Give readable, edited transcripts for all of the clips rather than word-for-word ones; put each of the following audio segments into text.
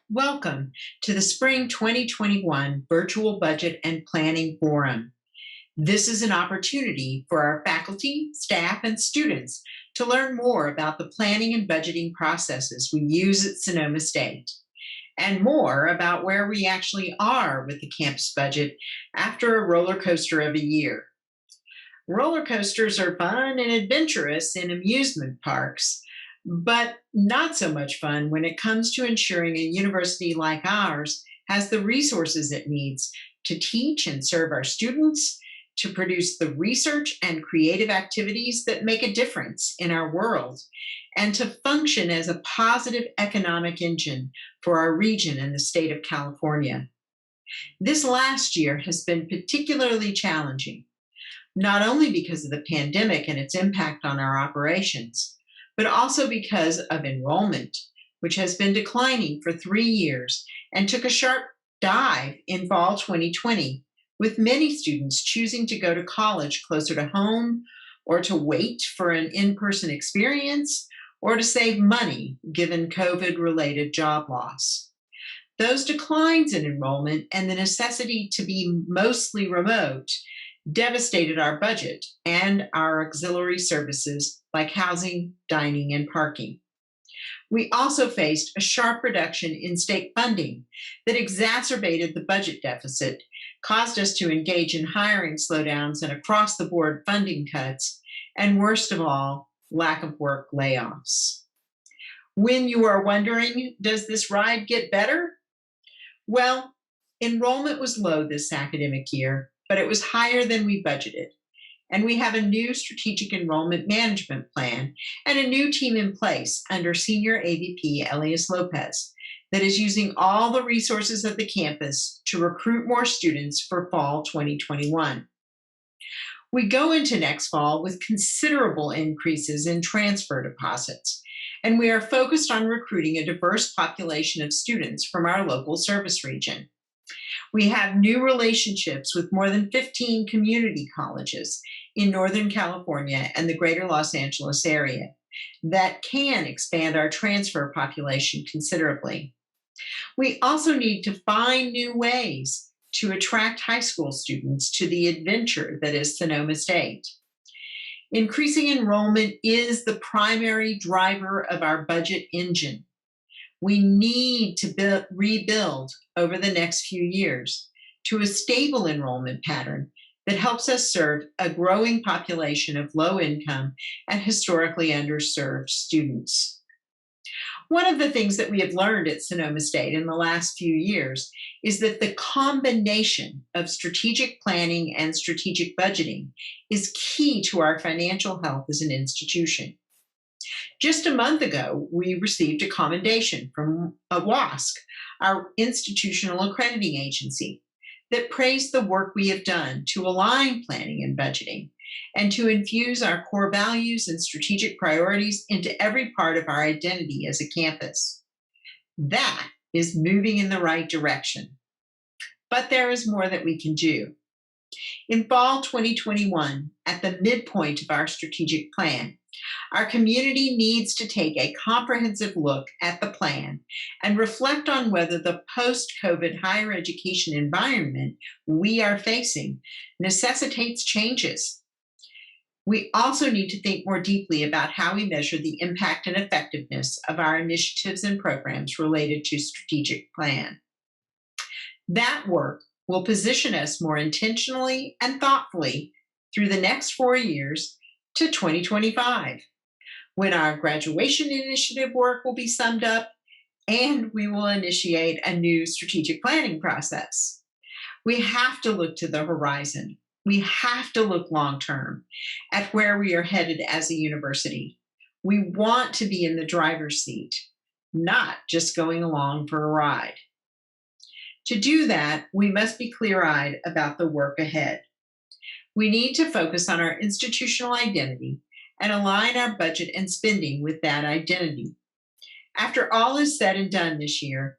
Welcome to the Spring 2021 Virtual Budget and Planning Forum. This is an opportunity for our faculty, staff, and students to learn more about the planning and budgeting processes we use at Sonoma State, and more about where we actually are with the campus budget after a roller coaster of a year. Roller coasters are fun and adventurous in amusement parks, but not so much fun when it comes to ensuring a university like ours has the resources it needs to teach and serve our students, to produce the research and creative activities that make a difference in our world, and to function as a positive economic engine for our region and the state of California. This last year has been particularly challenging, not only because of the pandemic and its impact on our operations, but also because of enrollment, which has been declining for 3 years and took a sharp dive in fall 2020, with many students choosing to go to college closer to home, or to wait for an in-person experience, or to save money given COVID-related job loss. Those declines in enrollment and the necessity to be mostly remote devastated our budget and our auxiliary services like housing, dining, and parking. We also faced a sharp reduction in state funding that exacerbated the budget deficit, caused us to engage in hiring slowdowns and across the board funding cuts, and worst of all, lack of work layoffs. When you are wondering, does this ride get better? Well, enrollment was low this academic year, but it was higher than we budgeted. And we have a new strategic enrollment management plan and a new team in place under Senior AVP Elias Lopez that is using all the resources of the campus to recruit more students for fall 2021. We go into next fall with considerable increases in transfer deposits, and we are focused on recruiting a diverse population of students from our local service region. We have new relationships with more than 15 community colleges in Northern California and the greater Los Angeles area that can expand our transfer population considerably. We also need to find new ways to attract high school students to the adventure that is Sonoma State. Increasing enrollment is the primary driver of our budget engine. We need to rebuild over the next few years to a stable enrollment pattern that helps us serve a growing population of low-income and historically underserved students. One of the things that we have learned at Sonoma State in the last few years is that the combination of strategic planning and strategic budgeting is key to our financial health as an institution. Just a month ago, we received a commendation from WASC, our institutional accrediting agency, that praised the work we have done to align planning and budgeting and to infuse our core values and strategic priorities into every part of our identity as a campus. That is moving in the right direction. But there is more that we can do. In fall 2021, at the midpoint of our strategic plan, our community needs to take a comprehensive look at the plan and reflect on whether the post-COVID higher education environment we are facing necessitates changes. We also need to think more deeply about how we measure the impact and effectiveness of our initiatives and programs related to strategic plan. That work will position us more intentionally and thoughtfully through the next 4 years to 2025, when our graduation initiative work will be summed up and we will initiate a new strategic planning process. We have to look to the horizon. We have to look long-term at where we are headed as a university. We want to be in the driver's seat, not just going along for a ride. To do that, we must be clear-eyed about the work ahead. We need to focus on our institutional identity and align our budget and spending with that identity. After all is said and done this year,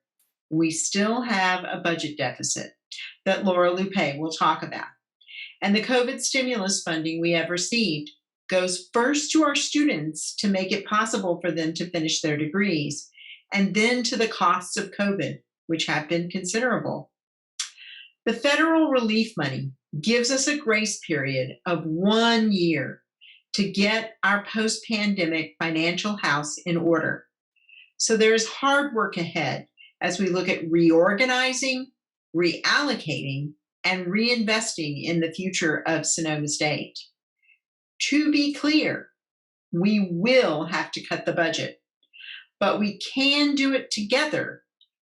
we still have a budget deficit that Laura Lupe will talk about. And the COVID stimulus funding we have received goes first to our students to make it possible for them to finish their degrees, and then to the costs of COVID, which have been considerable. The federal relief money gives us a grace period of 1 year to get our post pandemic financial house in order. So there is hard work ahead as we look at reorganizing, reallocating, and reinvesting in the future of Sonoma State. To be clear, we will have to cut the budget, but we can do it together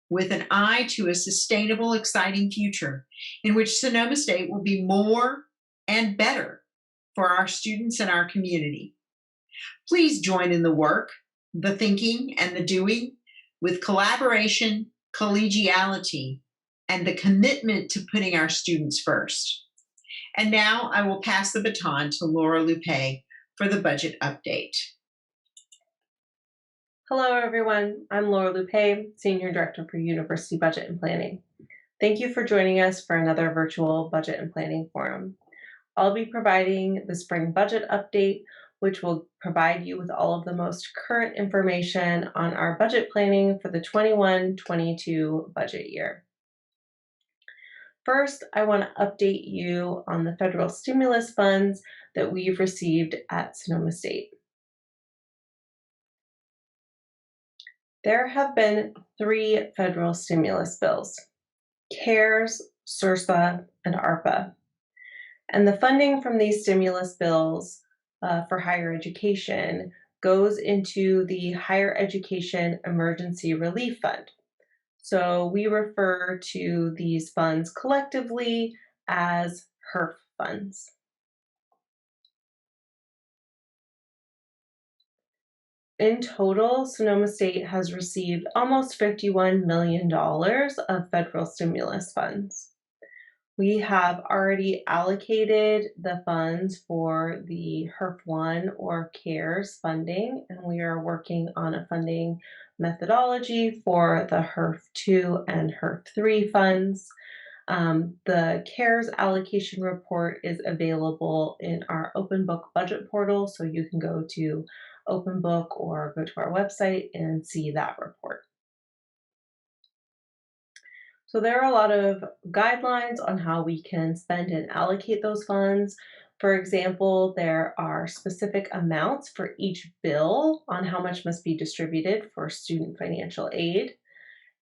with an eye to a sustainable, exciting future in which Sonoma State will be more and better for our students and our community. Please join in the work, the thinking, and the doing with collaboration, collegiality, and the commitment to putting our students first. And now I will pass the baton to Laura Lupe for the budget update. Hello, everyone. I'm Laura Lupe, Senior Director for University Budget and Planning. Thank you for joining us for another virtual Budget and Planning Forum. I'll be providing the spring budget update, which will provide you with all of the most current information on our budget planning for the 21-22 budget year. First, I want to update you on the federal stimulus funds that we've received at Sonoma State. There have been 3 federal stimulus bills: CARES, SRSA, and ARPA. And the funding from these stimulus bills for higher education goes into the Higher Education Emergency Relief Fund. So we refer to these funds collectively as HERF funds. In total, Sonoma State has received almost $51 million of federal stimulus funds. We have already allocated the funds for the HERF 1 or CARES funding, and we are working on a funding methodology for the HERF 2 and HERF 3 funds. The CARES allocation report is available in our Open Book budget portal, so you can go to Open Book or go to our website and see that report. So there are a lot of guidelines on how we can spend and allocate those funds. For example, there are specific amounts for each bill on how much must be distributed for student financial aid.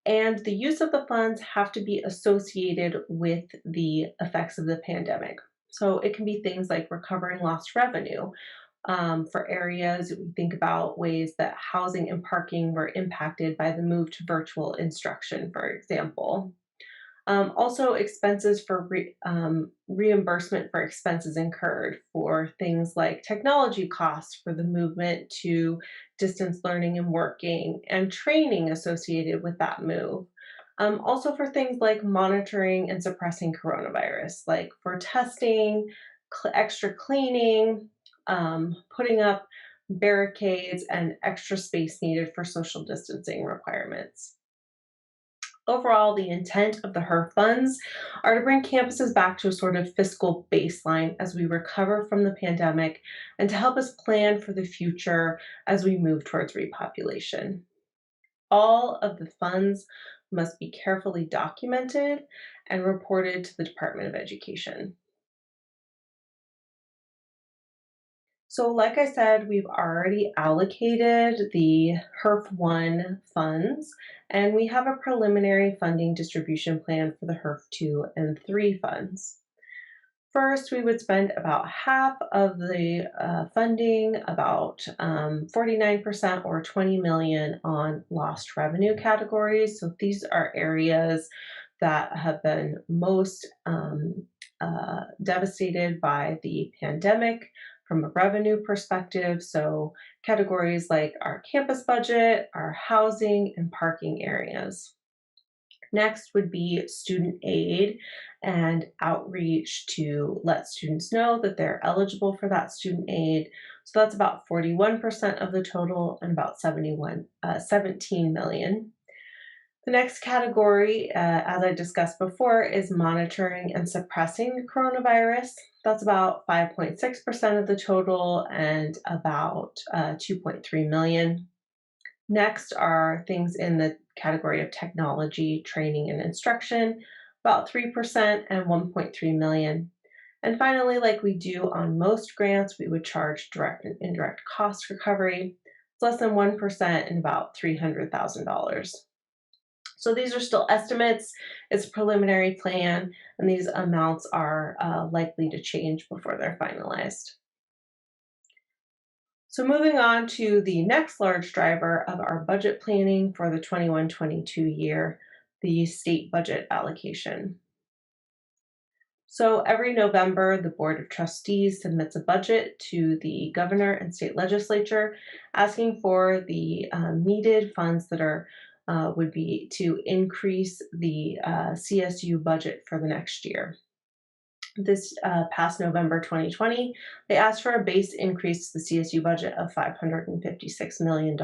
And the use of the funds have to be associated with the effects of the pandemic. So it can be things like recovering lost revenue. For areas, we think about ways that housing and parking were impacted by the move to virtual instruction, for example. Also, expenses for reimbursement for expenses incurred for things like technology costs for the movement to distance learning and working, and training associated with that move. Also, for things like monitoring and suppressing coronavirus, like for testing, extra cleaning, putting up barricades, and extra space needed for social distancing requirements. Overall, the intent of the HERF funds are to bring campuses back to a sort of fiscal baseline as we recover from the pandemic and to help us plan for the future as we move towards repopulation. All of the funds must be carefully documented and reported to the Department of Education. So like I said, we've already allocated the HERF 1 funds, and we have a preliminary funding distribution plan for the HERF 2 and 3 funds. First, we would spend about half of the funding, about 49% or 20 million on lost revenue categories. So these are areas that have been most devastated by the pandemic from a revenue perspective. So categories like our campus budget, our housing and parking areas. Next would be student aid and outreach to let students know that they're eligible for that student aid. So that's about 41% of the total and about 17 million. The next category, as I discussed before, is monitoring and suppressing coronavirus. That's about 5.6% of the total and about 2.3 million. Next are things in the category of technology, training, and instruction, about 3% and 1.3 million. And finally, like we do on most grants, we would charge direct and indirect cost recovery. It's less than 1% and about $300,000. So these are still estimates. It's a preliminary plan, and these amounts are likely to change before they're finalized. So moving on to the next large driver of our budget planning for the 21-22 year, the state budget allocation. So every November, the Board of Trustees submits a budget to the governor and state legislature, asking for the needed funds that are would be to increase the CSU budget for the next year. This past November 2020, they asked for a base increase to the CSU budget of $556 million.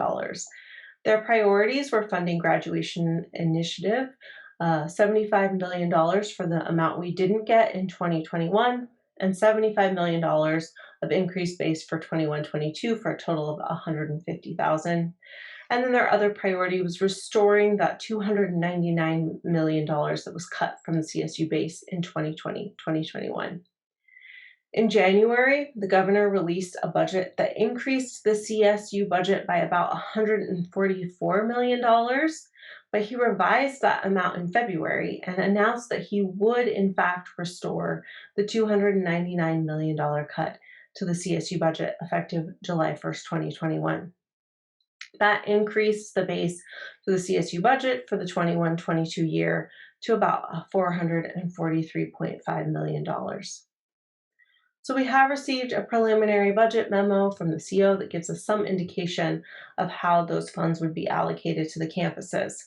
Their priorities were funding graduation initiative, $75 million for the amount we didn't get in 2021, and $75 million of increased base for 21-22 for a total of $150,000. And then their other priority was restoring that $299 million that was cut from the CSU base in 2020-2021. In January, the governor released a budget that increased the CSU budget by about $144 million, but he revised that amount in February and announced that he would, in fact, restore the $299 million cut to the CSU budget effective July 1st, 2021. That increased the base for the CSU budget for the 21-22 year to about $443.5 million. So we have received a preliminary budget memo from the CO that gives us some indication of how those funds would be allocated to the campuses.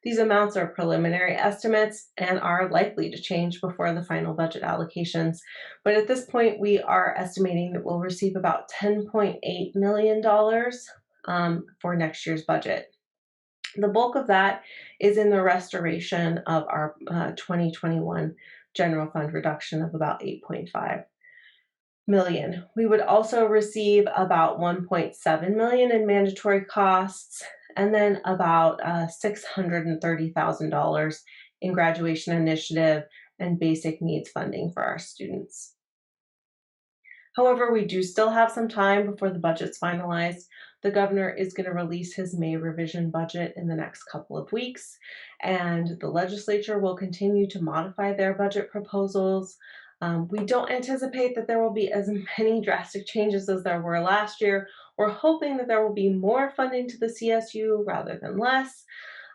These amounts are preliminary estimates and are likely to change before the final budget allocations. But at this point, we are estimating that we'll receive about $10.8 million for next year's budget. The bulk of that is in the restoration of our 2021 general fund reduction of about 8.5 million. We would also receive about 1.7 million in mandatory costs and then about $630,000 in graduation initiative and basic needs funding for our students. However, we do still have some time before the budget's finalized. The governor is going to release his May revision budget in the next couple of weeks, and the legislature will continue to modify their budget proposals. We don't anticipate that there will be as many drastic changes as there were last year. We're hoping that there will be more funding to the CSU rather than less,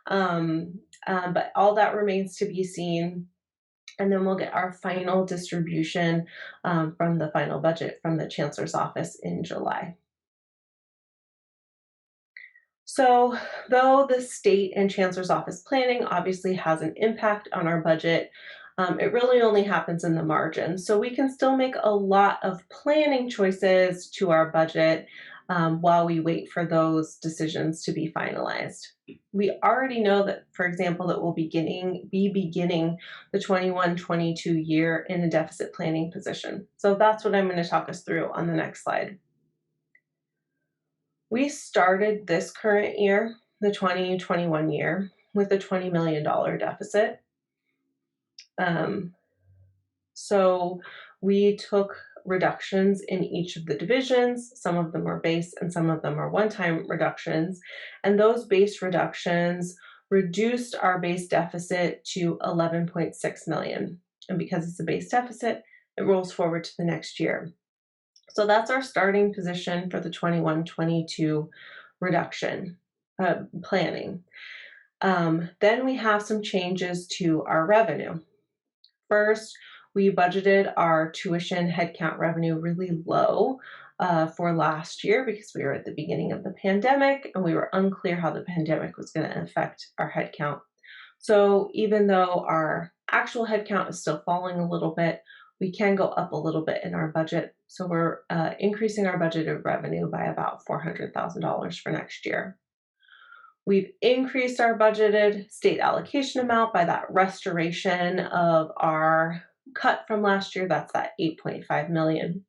but all that remains to be seen. And then we'll get our final distribution from the final budget from the Chancellor's office in July. So, though the state and Chancellor's office planning obviously has an impact on our budget, it really only happens in the margin. So we can still make a lot of planning choices to our budget while we wait for those decisions to be finalized. We already know that, for example, that we'll be beginning the 21-22 year in a deficit planning position. So that's what I'm going to talk us through on the next slide. We started this current year, the 2021 year, with a $20 million deficit. So we took reductions in each of the divisions. Some of them are base and some of them are one-time reductions. And those base reductions reduced our base deficit to 11.6 million. And because it's a base deficit, it rolls forward to the next year. So that's our starting position for the 21-22 reduction planning. Then we have some changes to our revenue. First, we budgeted our tuition headcount revenue really low for last year because we were at the beginning of the pandemic and we were unclear how the pandemic was going to affect our headcount. So even though our actual headcount is still falling a little bit, we can go up a little bit in our budget. So we're increasing our budgeted revenue by about $400,000 for next year. We've increased our budgeted state allocation amount by that restoration of our cut from last year. That's that 8.5 million.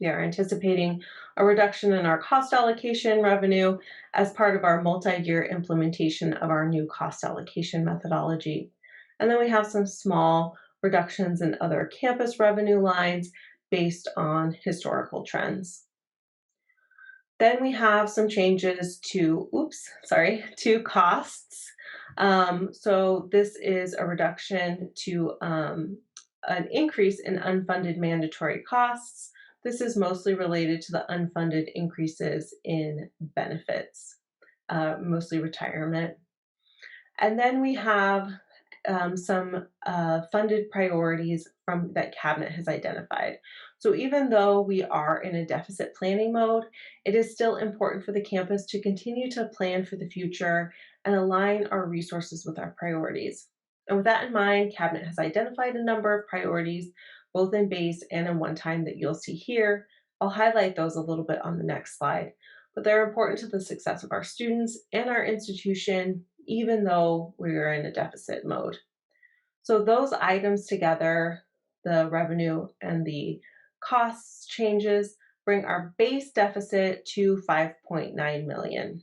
We are anticipating a reduction in our cost allocation revenue as part of our multi-year implementation of our new cost allocation methodology. And then we have some small reductions in other campus revenue lines based on historical trends. Then we have some changes to costs. So this is a reduction to an increase in unfunded mandatory costs. This is mostly related to the unfunded increases in benefits, mostly retirement. And then we have some funded priorities from that cabinet has identified. So even though we are in a deficit planning mode, it is still important for the campus to continue to plan for the future and align our resources with our priorities. And with that in mind, cabinet has identified a number of priorities, both in base and in one-time that you'll see here. I'll highlight those a little bit on the next slide, but they're important to the success of our students and our institution, even though we're in a deficit mode. So those items together, the revenue and the costs changes, bring our base deficit to 5.9 million.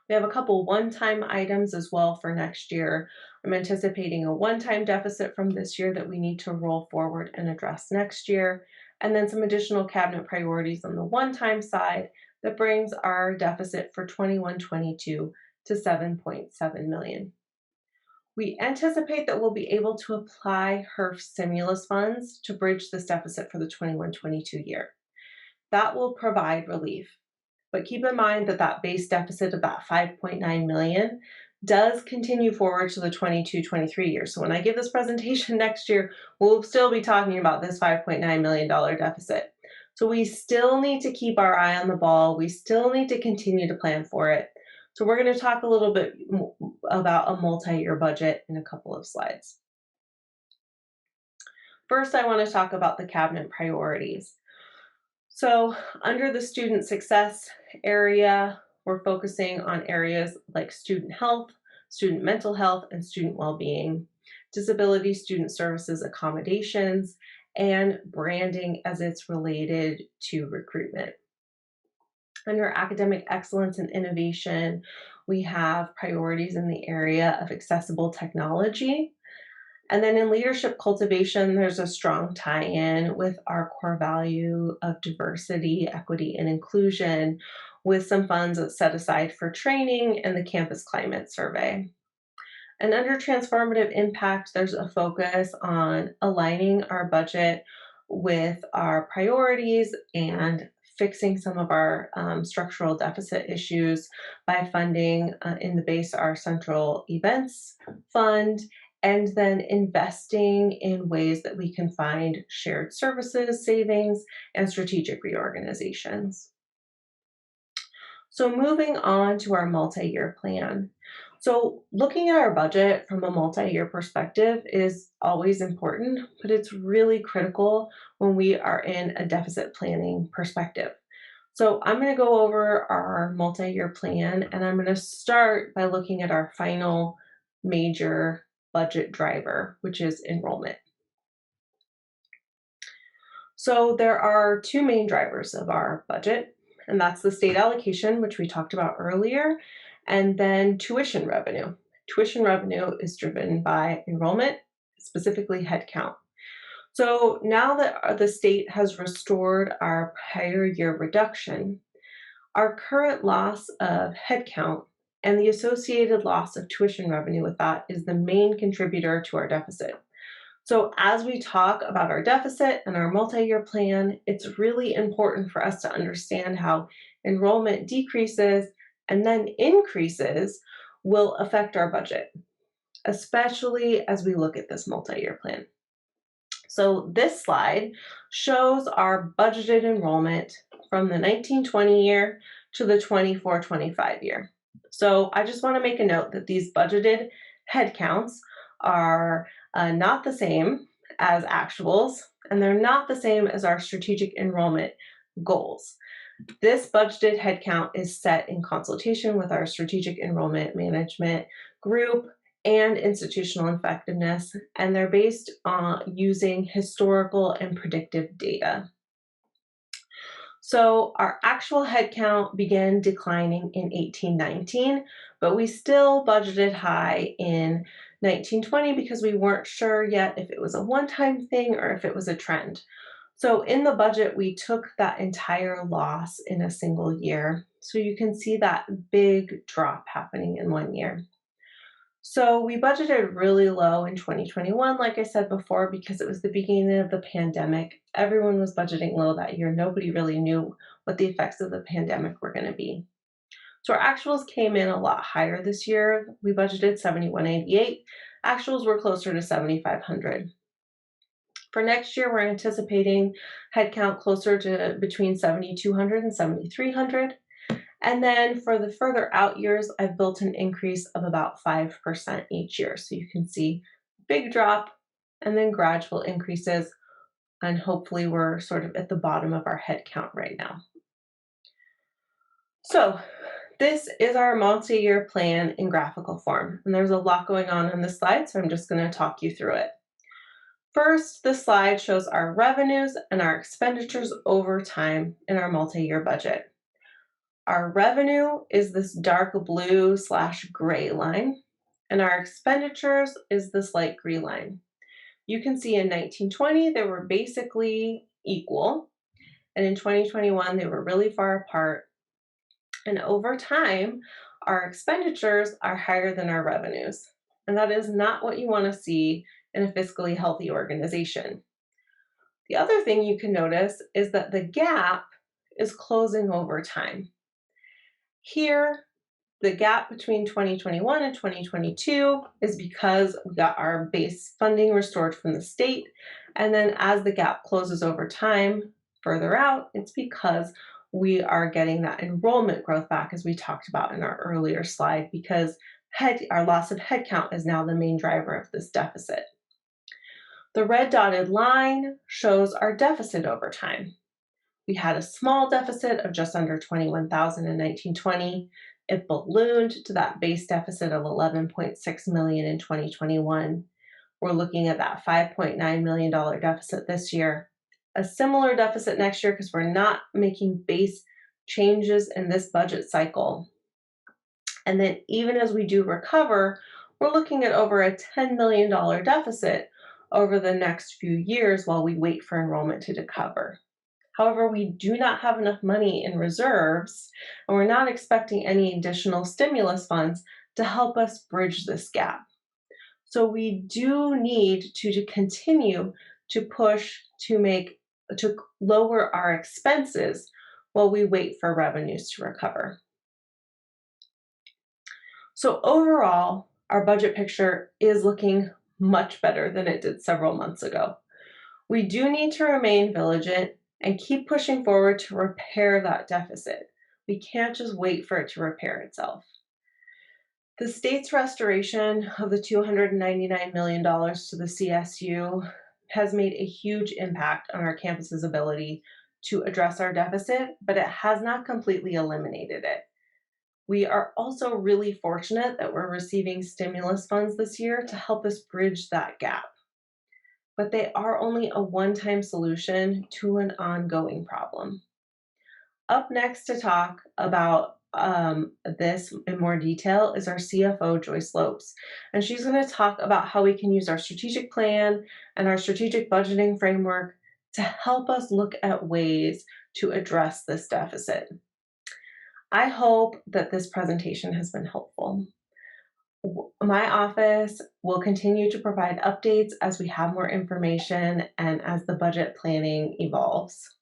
We have a couple one-time items as well for next year. I'm anticipating a one-time deficit from this year that we need to roll forward and address next year, and then some additional cabinet priorities on the one-time side that brings our deficit for 21-22 to 7.7 million. We anticipate that we'll be able to apply HERF stimulus funds to bridge this deficit for the 21-22 year. That will provide relief. But keep in mind that that base deficit of that 5.9 million does continue forward to the 22-23 year. So when I give this presentation next year, we'll still be talking about this $5.9 million deficit. So we still need to keep our eye on the ball. We still need to continue to plan for it. So we're going to talk a little bit about a multi-year budget in a couple of slides. First, I want to talk about the cabinet priorities. So under the student success area, we're focusing on areas like student health, student mental health, and student well-being, disability student services accommodations, and branding as it's related to recruitment. Under academic excellence and innovation, we have priorities in the area of accessible technology. And then in leadership cultivation, there's a strong tie-in with our core value of diversity, equity, and inclusion, with some funds set aside for training and the campus climate survey. And under transformative impact, there's a focus on aligning our budget with our priorities and fixing some of our structural deficit issues by funding in the base our central events fund, and then investing in ways that we can find shared services, savings, and strategic reorganizations. So moving on to our multi-year plan. So looking at our budget from a multi-year perspective is always important, but it's really critical when we are in a deficit planning perspective. So I'm going to go over our multi-year plan, and I'm going to start by looking at our final major budget driver, which is enrollment. So there are two main drivers of our budget, and that's the state allocation, which we talked about earlier, and then tuition revenue. Tuition revenue is driven by enrollment, specifically headcount. So now that the state has restored our prior year reduction, our current loss of headcount and the associated loss of tuition revenue with that is the main contributor to our deficit. So as we talk about our deficit and our multi-year plan, it's really important for us to understand how enrollment decreases and then increases will affect our budget, especially as we look at this multi-year plan. So this slide shows our budgeted enrollment from the 1920 year to the 24-25 year. So I just want to make a note that these budgeted headcounts are not the same as actuals, and they're not the same as our strategic enrollment goals. This budgeted headcount is set in consultation with our strategic enrollment management group and institutional effectiveness, and they're based on using historical and predictive data. So our actual headcount began declining in 1819, but we still budgeted high in 1920 because we weren't sure yet if it was a one-time thing or if it was a trend. So in the budget, we took that entire loss in a single year. So you can see that big drop happening in one year. So we budgeted really low in 2021, like I said before, because it was the beginning of the pandemic. Everyone was budgeting low that year. Nobody really knew what the effects of the pandemic were going to be. So our actuals came in a lot higher this year. We budgeted 7188. Actuals were closer to 7500. For next year, we're anticipating headcount closer to between 7200 and 7300. And then for the further out years, I've built an increase of about 5% each year. So you can see big drop and then gradual increases. And hopefully we're sort of at the bottom of our head count right now. So this is our multi-year plan in graphical form. And there's a lot going on this slide, so I'm just going to talk you through it. First, this slide shows our revenues and our expenditures over time in our multi-year budget. Our revenue is this dark blue / gray line, and our expenditures is this light green line. You can see in 1920, they were basically equal, and in 2021, they were really far apart. And over time, our expenditures are higher than our revenues. And that is not what you want to see in a fiscally healthy organization. The other thing you can notice is that the gap is closing over time. Here, the gap between 2021 and 2022 is because we got our base funding restored from the state. And then as the gap closes over time, further out, it's because we are getting that enrollment growth back, as we talked about in our earlier slide, because our loss of headcount is now the main driver of this deficit. The red dotted line shows our deficit over time. We had a small deficit of just under 21,000 in 1920. It ballooned to that base deficit of 11.6 million in 2021. We're looking at that $5.9 million deficit this year. A similar deficit next year because we're not making base changes in this budget cycle. And then even as we do recover, we're looking at over a $10 million deficit over the next few years while we wait for enrollment to recover. However, we do not have enough money in reserves, and we're not expecting any additional stimulus funds to help us bridge this gap. So we do need to continue to push to lower our expenses while we wait for revenues to recover. So overall, our budget picture is looking much better than it did several months ago. We do need to remain vigilant and keep pushing forward to repair that deficit. We can't just wait for it to repair itself. The state's restoration of the $299 million to the CSU has made a huge impact on our campus's ability to address our deficit, but it has not completely eliminated it. We are also really fortunate that we're receiving stimulus funds this year to help us bridge that gap. But they are only a one-time solution to an ongoing problem. Up next to talk about this in more detail is our CFO, Joyce Lopes. And she's going to talk about how we can use our strategic plan and our strategic budgeting framework to help us look at ways to address this deficit. I hope that this presentation has been helpful. My office will continue to provide updates as we have more information and as the budget planning evolves.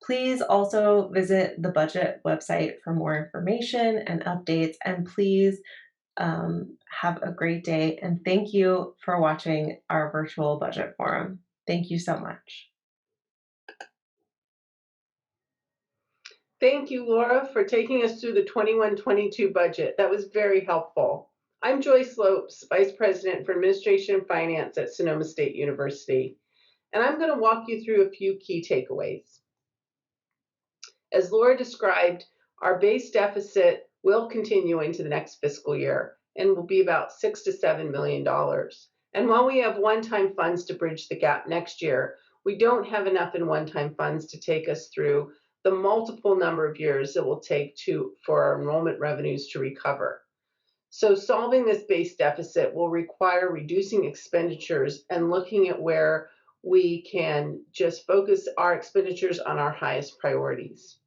Please also visit the budget website for more information and updates, and please have a great day. And thank you for watching our virtual budget forum. Thank you so much. Thank you, Laura, for taking us through the 21-22 budget. That was very helpful. I'm Joyce Lopes, Vice President for Administration and Finance at Sonoma State University, and I'm going to walk you through a few key takeaways. As Laura described, our base deficit will continue into the next fiscal year and will be about $6 to $7 million. And while we have one-time funds to bridge the gap next year, we don't have enough in one-time funds to take us through the multiple number of years it will take for our enrollment revenues to recover. So solving this base deficit will require reducing expenditures and looking at where we can just focus our expenditures on our highest priorities.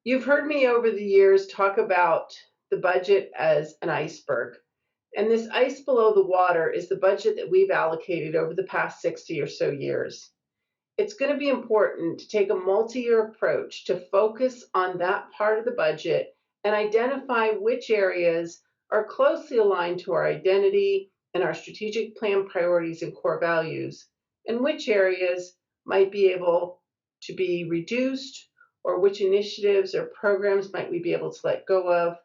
You've heard me over the years talk about the budget as an iceberg. And this ice below the water is the budget that we've allocated over the past 60 or so years. It's going to be important to take a multi-year approach to focus on that part of the budget and identify which areas are closely aligned to our identity and our strategic plan priorities and core values, and which areas might be able to be reduced, or which initiatives or programs might we be able to let go of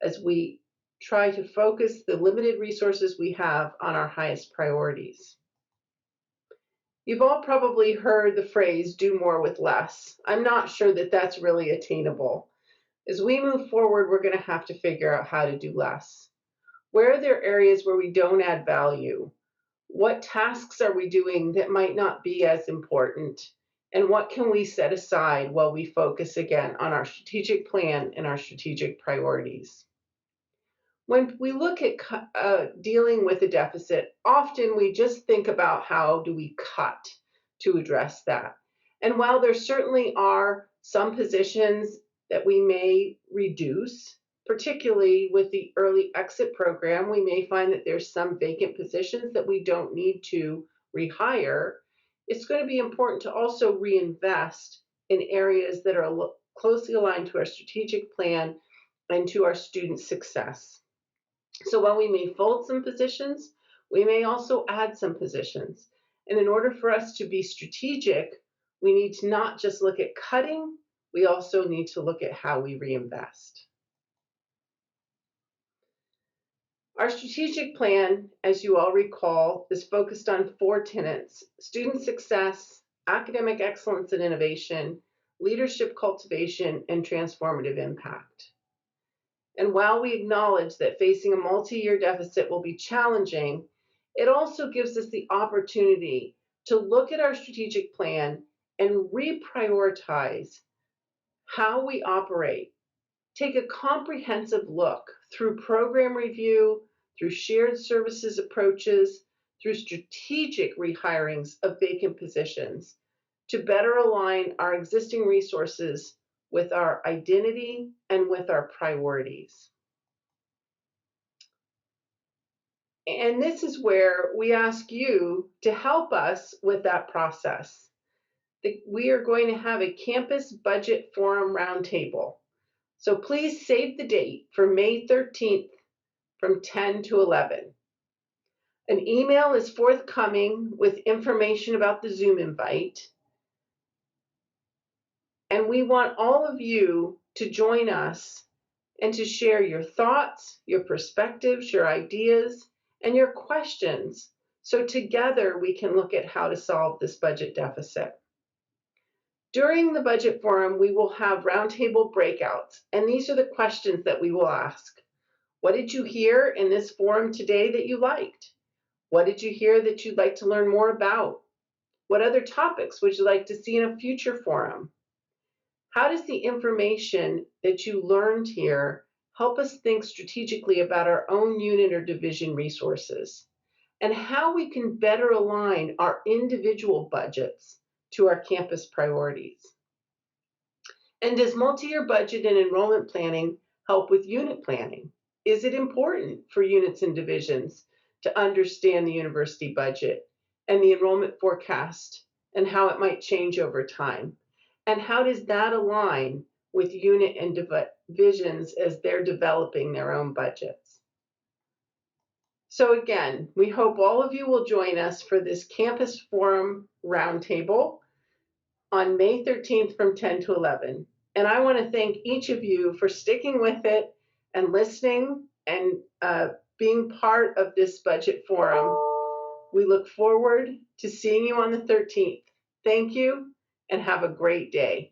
as we try to focus the limited resources we have on our highest priorities. You've all probably heard the phrase, do more with less. I'm not sure that that's really attainable. As we move forward, we're going to have to figure out how to do less. Where are there areas where we don't add value? What tasks are we doing that might not be as important? And what can we set aside while we focus again on our strategic plan and our strategic priorities? When we look at dealing with a deficit, often we just think about how do we cut to address that. And while there certainly are some positions that we may reduce, particularly with the early exit program, we may find that there's some vacant positions that we don't need to rehire. It's going to be important to also reinvest in areas that are closely aligned to our strategic plan and to our student success. So while we may fold some positions, we may also add some positions. And in order for us to be strategic, we need to not just look at cutting, we also need to look at how we reinvest. Our strategic plan, as you all recall, is focused on 4 tenets: student success, academic excellence and innovation, leadership cultivation, and transformative impact. And while we acknowledge that facing a multi-year deficit will be challenging, it also gives us the opportunity to look at our strategic plan and reprioritize how we operate. Take a comprehensive look through program review, through shared services approaches, through strategic rehirings of vacant positions to better align our existing resources with our identity and with our priorities. And this is where we ask you to help us with that process. We are going to have a campus budget forum roundtable. So please save the date for May 13th from 10 to 11. An email is forthcoming with information about the Zoom invite. And we want all of you to join us and to share your thoughts, your perspectives, your ideas, and your questions, so together we can look at how to solve this budget deficit. During the budget forum, we will have roundtable breakouts, and these are the questions that we will ask. What did you hear in this forum today that you liked? What did you hear that you'd like to learn more about? What other topics would you like to see in a future forum? How does the information that you learned here help us think strategically about our own unit or division resources, and how we can better align our individual budgets to our campus priorities? And does multi-year budget and enrollment planning help with unit planning? Is it important for units and divisions to understand the university budget and the enrollment forecast and how it might change over time? And how does that align with unit and divisions as they're developing their own budgets? So again, we hope all of you will join us for this campus forum roundtable on May 13th from 10 to 11. And I want to thank each of you for sticking with it and listening and being part of this budget forum. We look forward to seeing you on the 13th. Thank you and have a great day.